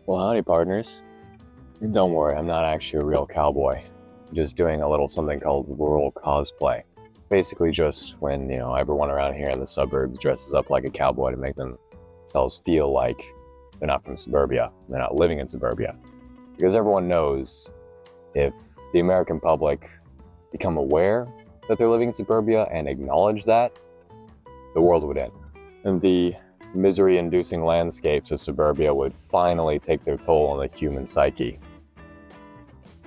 Well, howdy, partners. Don't worry, I'm not actually a real cowboy. I'm just doing a little something called rural cosplay. Basically, just when, everyone around here in the suburbs dresses up like a cowboy to make themselves feel like they're not from suburbia, they're not living in suburbia. Because everyone knows if the American public become aware that they're living in suburbia and acknowledge that, the world would end. And the misery-inducing landscapes of suburbia would finally take their toll on the human psyche.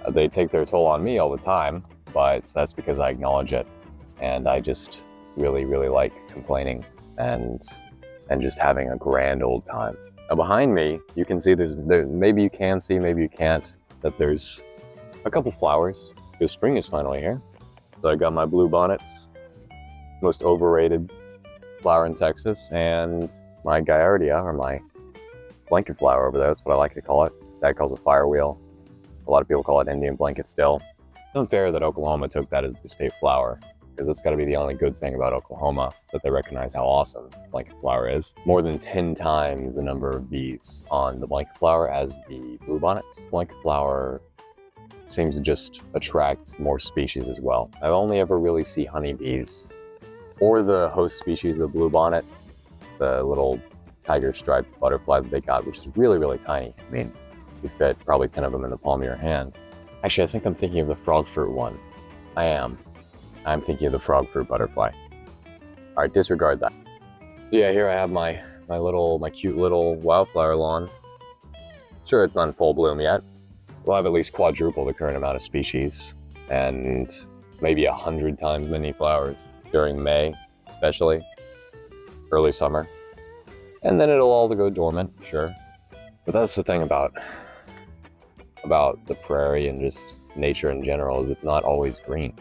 They take their toll on me all the time, but that's because I acknowledge it. And I just really, really like complaining and just having a grand old time. Now behind me, you can see maybe you can see, maybe you can't, that there's a couple flowers, because spring is finally here. So I got my blue bonnets, most overrated flower in Texas, and my Gaillardia, or my blanket flower over there, that's what I like to call it. Dad calls it fire wheel. A lot of people call it Indian blanket still. It's unfair that Oklahoma took that as the state flower, because that's got to be the only good thing about Oklahoma, is that they recognize how awesome blanket flower is. More than 10 times the number of bees on the blanket flower as the blue bonnets. Blanket flower seems to just attract more species as well. I only ever really see honeybees, or the host species of the blue bonnet, the little tiger striped butterfly that they got, which is really, really tiny. I mean, you fit probably 10 of them in the palm of your hand. Actually, I think I'm thinking of the frog fruit one. I'm thinking of the frog fruit butterfly. All right, disregard that. So yeah, here I have my cute little wildflower lawn. Sure, it's not in full bloom yet. We'll have at least quadruple the current amount of species, and maybe 100 times many flowers during May, especially early summer. And then it'll all go dormant, sure. But that's the thing about the prairie and just nature in general, is it's not always green.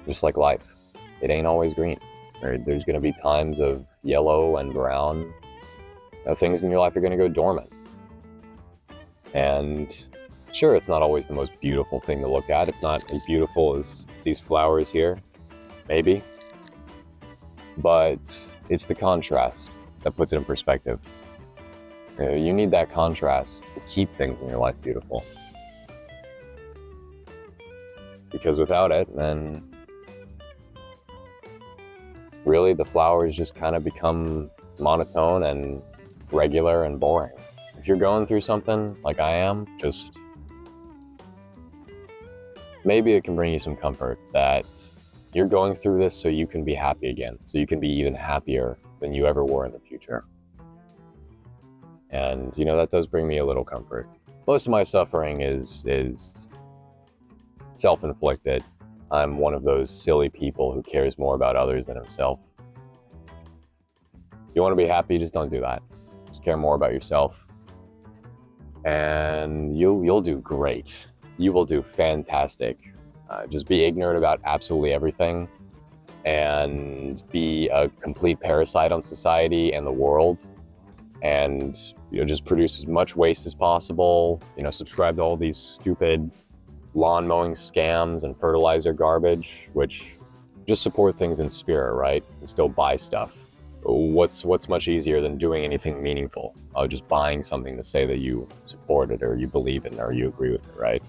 Just like life, it ain't always green. There's gonna be times of yellow and brown. Things in your life are gonna go dormant. And sure, it's not always the most beautiful thing to look at. It's not as beautiful as these flowers here, maybe. But it's the contrast that puts it in perspective. You need that contrast to keep things in your life beautiful. Because without it, then really the flowers just kind of become monotone and regular and boring. If you're going through something like I am, just maybe it can bring you some comfort that you're going through this so you can be happy again, so you can be even happier than you ever were in the future. And that does bring me a little comfort. Most of my suffering is self-inflicted. I'm one of those silly people who cares more about others than himself. You want to be happy, just don't do that. Just care more about yourself, and you'll do great. You will do fantastic. Just be ignorant about absolutely everything, and be a complete parasite on society and the world, and just produce as much waste as possible. Subscribe to all these stupid lawn mowing scams and fertilizer garbage, which just support things in spirit, right? And still buy stuff. What's much easier than doing anything meaningful? Just buying something to say that you support it, or you believe in it, or you agree with it, right?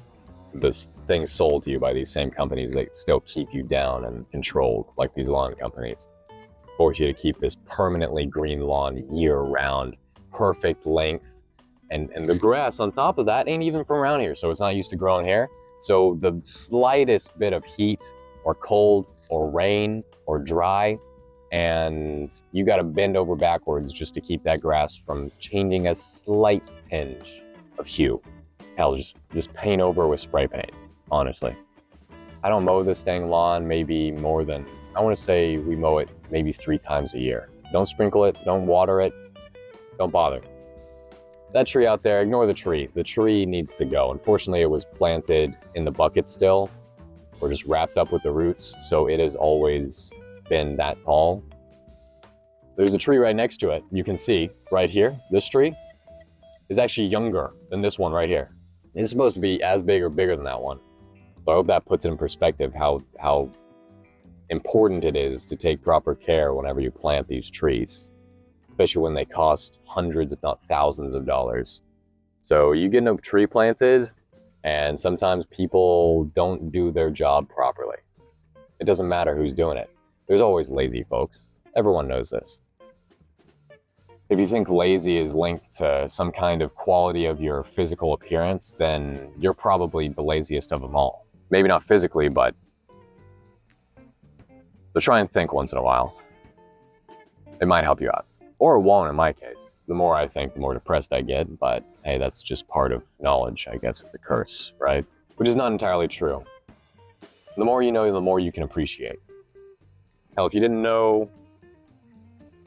This thing sold to you by these same companies, they still keep you down and controlled, like these lawn companies. Force you to keep this permanently green lawn year-round, perfect length, and the grass on top of that ain't even from around here, so it's not used to growing here. So the slightest bit of heat or cold or rain or dry, and you got to bend over backwards just to keep that grass from changing a slight tinge of hue. Hell, just paint over with spray paint, honestly. I don't mow this dang lawn maybe more than, I want to say we mow it maybe 3 times a year. Don't sprinkle it, don't water it, don't bother. That tree out there, ignore the tree. The tree needs to go. Unfortunately, it was planted in the bucket still, or just wrapped up with the roots, so it has always been that tall. There's a tree right next to it. You can see right here, this tree is actually younger than this one right here. It's supposed to be as big or bigger than that one. So I hope that puts it in perspective how important it is to take proper care whenever you plant these trees, especially when they cost hundreds, if not thousands of dollars. So you get a tree planted, and sometimes people don't do their job properly. It doesn't matter who's doing it. There's always lazy folks. Everyone knows this. If you think lazy is linked to some kind of quality of your physical appearance, then you're probably the laziest of them all. Maybe not physically, but so try and think once in a while. It might help you out. Or it won't in my case. The more I think, the more depressed I get, but hey, that's just part of knowledge. I guess it's a curse, right? Which is not entirely true. The more you know, the more you can appreciate. Hell, if you didn't know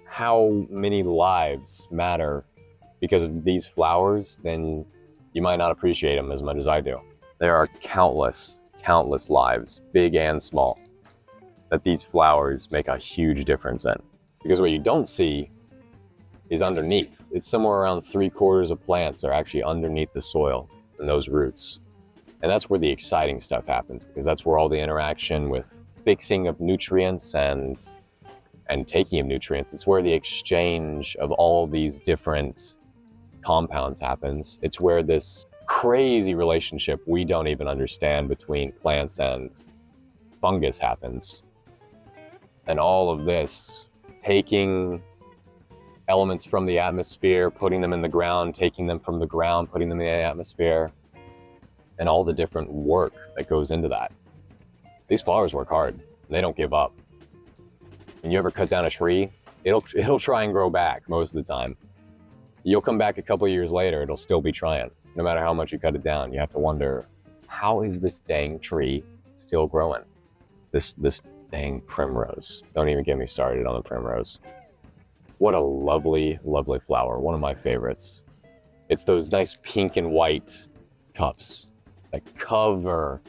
how many lives matter because of these flowers, then you might not appreciate them as much as I do. There are countless lives, big and small, that these flowers make a huge difference in. Because what you don't see is underneath. It's somewhere around 3/4 of plants are actually underneath the soil and those roots. And that's where the exciting stuff happens, because that's where all the interaction with fixing of nutrients and taking of nutrients, it's where the exchange of all these different compounds happens. It's where this crazy relationship we don't even understand between plants and fungus happens. And all of this, taking elements from the atmosphere, putting them in the ground, taking them from the ground, putting them in the atmosphere, and all the different work that goes into that. These flowers work hard. They don't give up. When you ever cut down a tree, it'll try and grow back most of the time. You'll come back a couple of years later, it'll still be trying. No matter how much you cut it down, you have to wonder, how is this dang tree still growing? This dang primrose. Don't even get me started on the primrose. What a lovely, lovely flower. One of my favorites. It's those nice pink and white cups that cover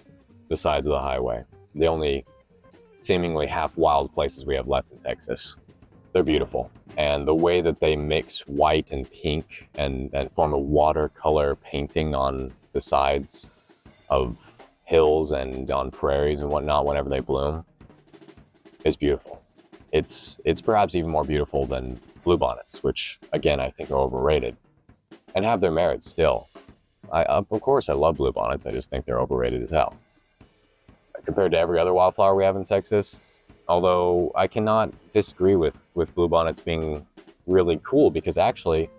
the sides of the highway. The only seemingly half wild places we have left in Texas. They're beautiful. And the way that they mix white and pink and form a watercolor painting on the sides of hills and on prairies and whatnot whenever they bloom is beautiful. It's perhaps even more beautiful than bluebonnets, which again, I think are overrated and have their merits still. Of course, I love bluebonnets. I just think they're overrated as hell compared to every other wildflower we have in Texas. Although I cannot disagree with bluebonnets being really cool, because actually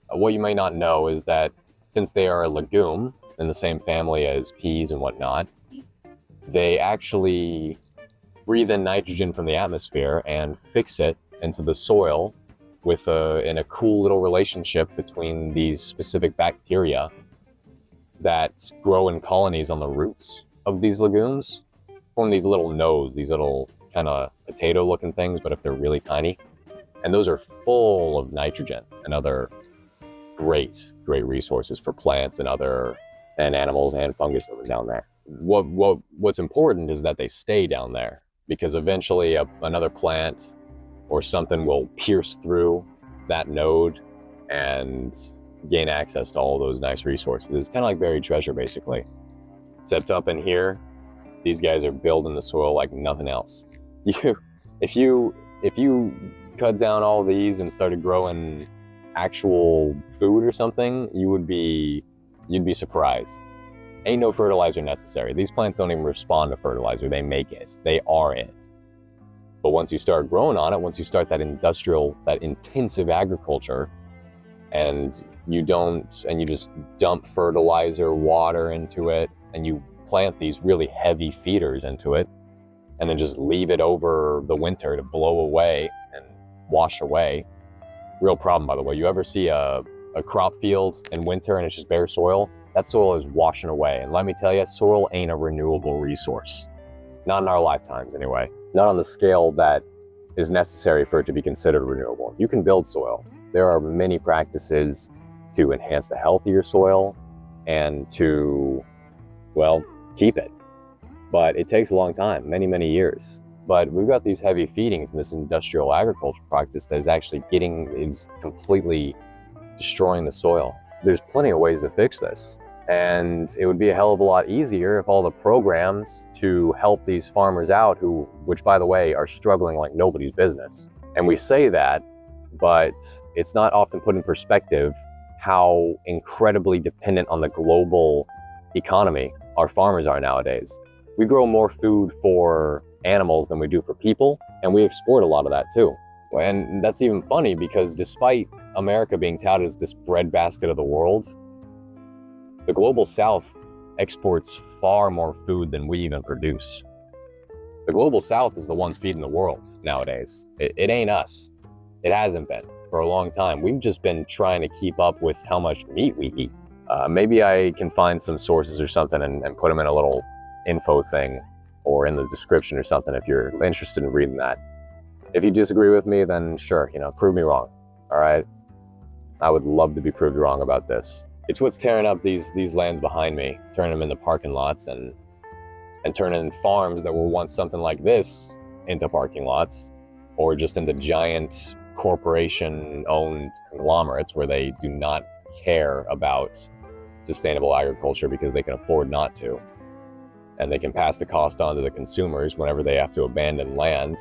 what you may not know is that since they are a legume in the same family as peas and whatnot, they actually breathe in nitrogen from the atmosphere and fix it into the soil in a cool little relationship between these specific bacteria that grow in colonies on the roots of these legumes, form these little nodes, these little kind of potato looking things, but if they're really tiny. And those are full of nitrogen and other great resources for plants and animals and fungus that are down there. What's important is that they stay down there, because eventually another plant or something will pierce through that node and gain access to all those nice resources. It's kind of like buried treasure, basically. Except up in here, these guys are building the soil like nothing else. If you cut down all these and started growing actual food or something, you'd be surprised. Ain't no fertilizer necessary. These plants don't even respond to fertilizer. They make it. They are it. But once you start growing on it, once you start that intensive agriculture, and you just dump fertilizer, water into it, and you plant these really heavy feeders into it, and then just leave it over the winter to blow away and wash away. Real problem, by the way. You ever see a crop field in winter and it's just bare soil? That soil is washing away. And let me tell you, soil ain't a renewable resource. Not in our lifetimes, anyway. Not on the scale that is necessary for it to be considered renewable. You can build soil. There are many practices to enhance the health of your soil and to, well, keep it. But it takes a long time, many, many years. But we've got these heavy feedings and this industrial agriculture practice that is completely destroying the soil. There's plenty of ways to fix this. And it would be a hell of a lot easier if all the programs to help these farmers out, which by the way, are struggling like nobody's business. And we say that, but it's not often put in perspective how incredibly dependent on the global economy our farmers are nowadays. We grow more food for animals than we do for people, and we export a lot of that too. And that's even funny because despite America being touted as this breadbasket of the world, the global south exports far more food than we even produce. The global south is the ones feeding the world nowadays. It ain't us. It hasn't been for a long time. We've just been trying to keep up with how much meat we eat. Maybe I can find some sources or something and put them in a little info thing or in the description or something if you're interested in reading that. If you disagree with me, then sure, prove me wrong, all right? I would love to be proved wrong about this. It's what's tearing up these lands behind me, turning them into parking lots and turning farms that were once something like this into parking lots, or just into giant corporation-owned conglomerates where they do not care about sustainable agriculture because they can afford not to. And they can pass the cost on to the consumers whenever they have to abandon land,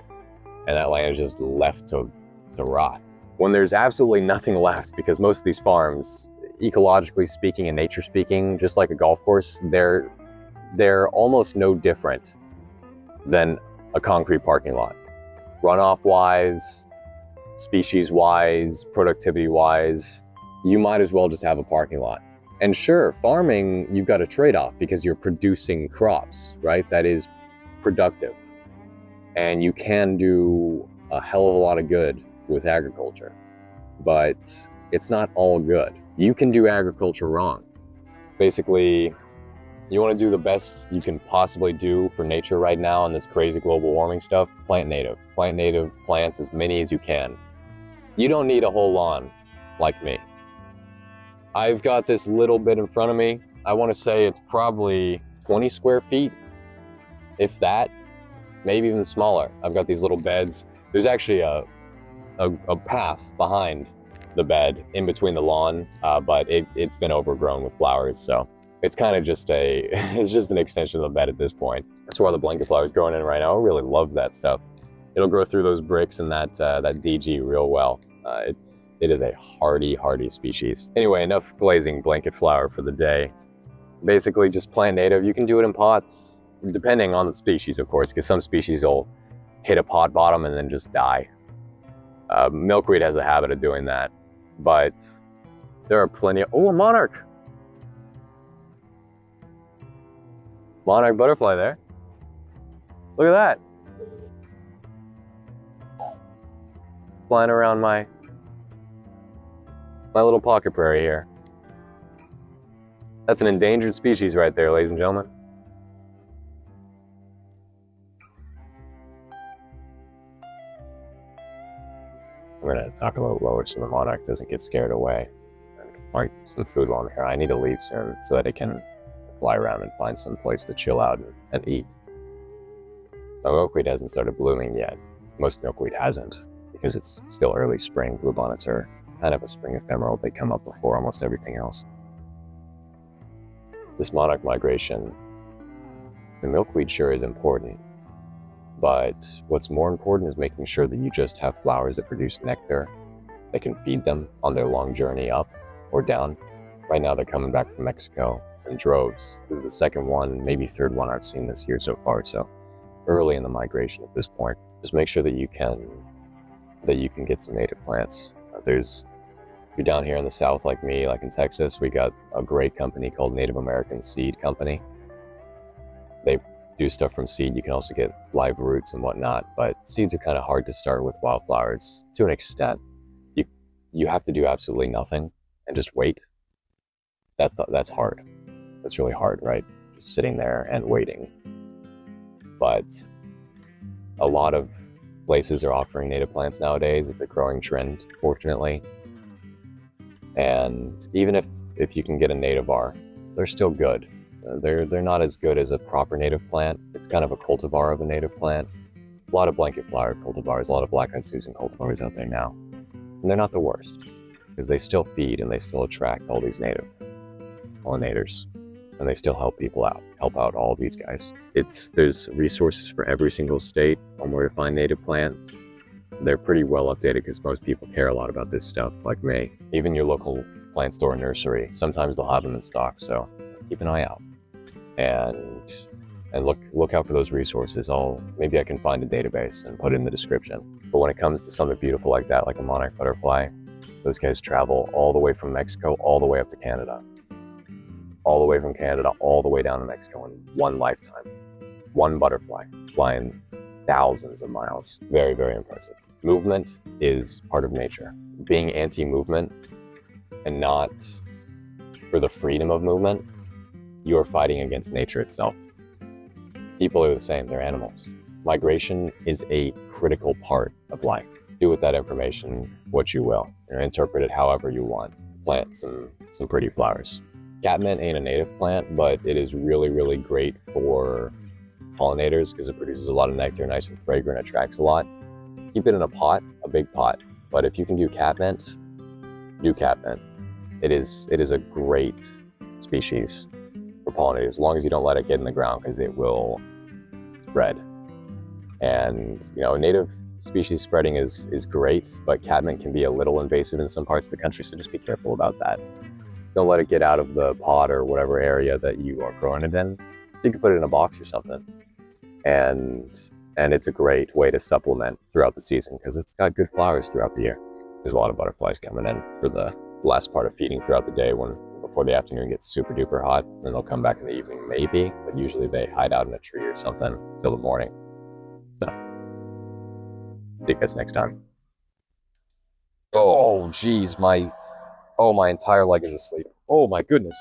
and that land is just left to rot. When there's absolutely nothing left, because most of these farms, ecologically speaking and nature speaking, just like a golf course, they're almost no different than a concrete parking lot. Runoff-wise, species-wise, productivity-wise, you might as well just have a parking lot. And sure, farming, you've got a trade-off because you're producing crops, right? That is productive. And you can do a hell of a lot of good with agriculture, but it's not all good. You can do agriculture wrong. Basically, you want to do the best you can possibly do for nature right now in this crazy global warming stuff, plant native. Plant native plants as many as you can. You don't need a whole lawn like me. I've got this little bit in front of me. I want to say it's probably 20 square feet, if that, maybe even smaller. I've got these little beds. There's actually a path behind the bed in between the lawn, but it's been overgrown with flowers, so it's kind of just it's just an extension of the bed at this point. That's where the blanket flower is growing in right now. I really love that stuff. It'll grow through those bricks and that DG real well. It is a hardy species. Anyway, enough glazing blanket flower for the day. Basically, just plant native. You can do it in pots, depending on the species, of course, because some species will hit a pot bottom and then just die. Milkweed has a habit of doing that, but there are plenty of, a monarch! Monarch butterfly there. Look at that. Flying around my little pocket prairie here. That's an endangered species right there, ladies and gentlemen. I'm gonna talk a little lower so the monarch doesn't get scared away. All right, some food while I'm here. I need to leave soon so that it can fly around and find some place to chill out and eat. The milkweed hasn't started blooming yet. Most milkweed hasn't because it's still early spring. Bluebonnets are kind of a spring ephemeral. They come up before almost everything else. This monarch migration, the milkweed sure is important, but what's more important is making sure that you just have flowers that produce nectar that can feed them on their long journey up or down. Right now they're coming back from Mexico in droves. This is the second one, maybe third one I've seen this year so far, so early in the migration at this point. Just make sure that you can get some native plants. If you're down here in the south like me, like in Texas, we got a great company called Native American Seed Company. They do stuff from seed. You can also get live roots and whatnot, but seeds are kind of hard to start with wildflowers to an extent. You have to do absolutely nothing and just wait. That's hard. That's really hard, right? Just sitting there and waiting. But a lot of places are offering native plants nowadays. It's a growing trend, fortunately. And even if you can get a nativar, they're still good. They're not as good as a proper native plant. It's kind of a cultivar of a native plant. A lot of blanket flower cultivars, a lot of black-eyed Susan cultivars out there now. And they're not the worst, because they still feed and they still attract all these native pollinators. And they still help people out, help out all these guys. There's resources for every single state on where to find native plants. They're pretty well updated because most people care a lot about this stuff, like me. Even your local plant store nursery. Sometimes they'll have them in stock, so keep an eye out. And look out for those resources. Maybe I can find a database and put it in the description. But when it comes to something beautiful like that, like a monarch butterfly, those guys travel all the way from Mexico all the way up to Canada. All the way from Canada all the way down to Mexico in one lifetime. One butterfly flying thousands of miles. Very, very impressive. Movement is part of nature. Being anti-movement and not for the freedom of movement, you are fighting against nature itself. People are the same, they're animals. Migration is a critical part of life. Do with that information what you will. Interpret it however you want. Plant some pretty flowers. Catmint ain't a native plant, but it is really, really great for pollinators because it produces a lot of nectar, nice and fragrant, attracts a lot. Keep it in a pot, a big pot. But if you can do catmint, do catmint. It is a great species for pollinators, as long as you don't let it get in the ground because it will spread. And native species spreading is great, but catmint can be a little invasive in some parts of the country, so just be careful about that. Don't let it get out of the pot or whatever area that you are growing it in. You can put it in a box or something. And it's a great way to supplement throughout the season because it's got good flowers throughout the year. There's a lot of butterflies coming in for the last part of feeding throughout the day before the afternoon gets super duper hot. Then they'll come back in the evening maybe, but usually they hide out in a tree or something till the morning. So, see you guys next time. Oh, geez, my entire leg is asleep. Oh my goodness.